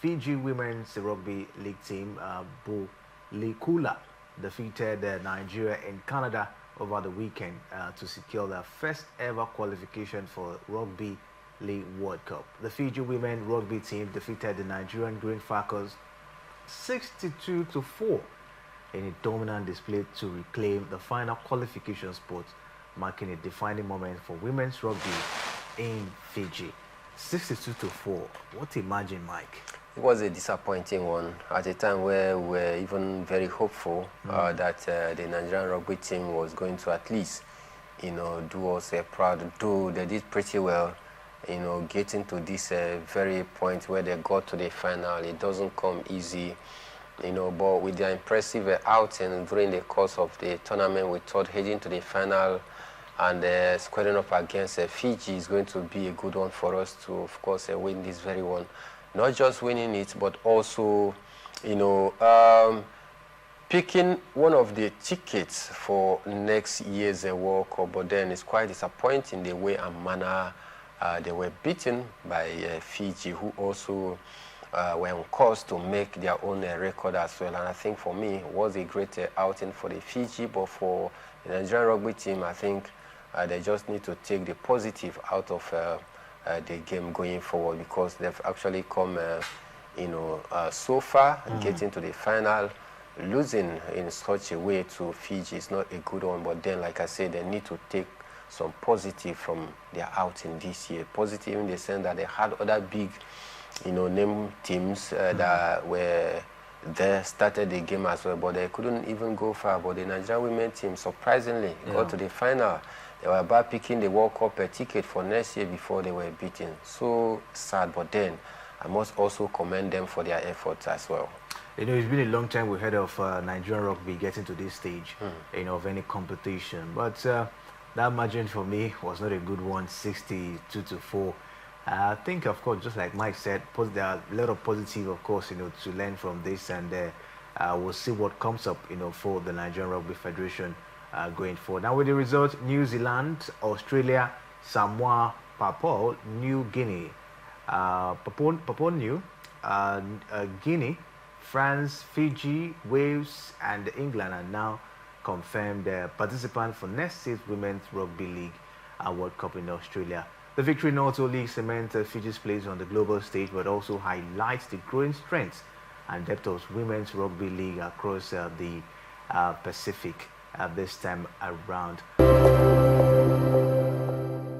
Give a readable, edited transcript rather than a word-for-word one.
Fiji women's rugby league team, Bulikula, defeated Nigeria in Canada over the weekend to secure their first ever qualification for Rugby League World Cup. The Fiji women rugby team defeated the Nigerian Green Falcons 62-4 in a dominant display to reclaim the final qualification spot, marking a defining moment for women's rugby in Fiji. 62-4. What a margin, Mike? It was a disappointing one at a time where we were even very hopeful that the Nigerian rugby team was going to at least, do us proud. Though they did pretty well, getting to this very point where they got to the final. It doesn't come easy, but with their impressive outing during the course of the tournament, we thought heading to the final and squaring up against Fiji is going to be a good one for us to, of course, win this very one. Not just winning it, but also, picking one of the tickets for next year's World Cup. But then it's quite disappointing the way and manner they were beaten by Fiji, who also were on course to make their own record as well. And I think for me, it was a great outing for the Fiji, but for the Nigerian rugby team, I think they just need to take the positive out of the game going forward, because they've actually come, so far, getting to the final. Losing in such a way to Fiji is not a good one, but then, like I said, they need to take some positive from their outing this year. Positive in the sense that they had other big, name teams that were there, started the game as well, but they couldn't even go far. But the Nigerian women team, surprisingly, got to the final. They were about picking the World Cup ticket for next year before they were beaten. So sad, but then I must also commend them for their efforts as well. It's been a long time we heard of Nigerian rugby getting to this stage, of any competition. But that margin for me was not a good one, 62-4. I think, of course, just like Mike said, there are a lot of positive, of course, to learn from this, and we'll see what comes up, for the Nigerian Rugby Federation going forward. Now, with the results, New Zealand, Australia, Samoa, Papua New Guinea, Papua New Guinea, France, Fiji, Wales, and England are now confirmed participants for next year's Women's Rugby League World Cup in Australia. The victory not only cements Fiji's place on the global stage, but also highlights the growing strength and depth of Women's Rugby League across the Pacific this time around.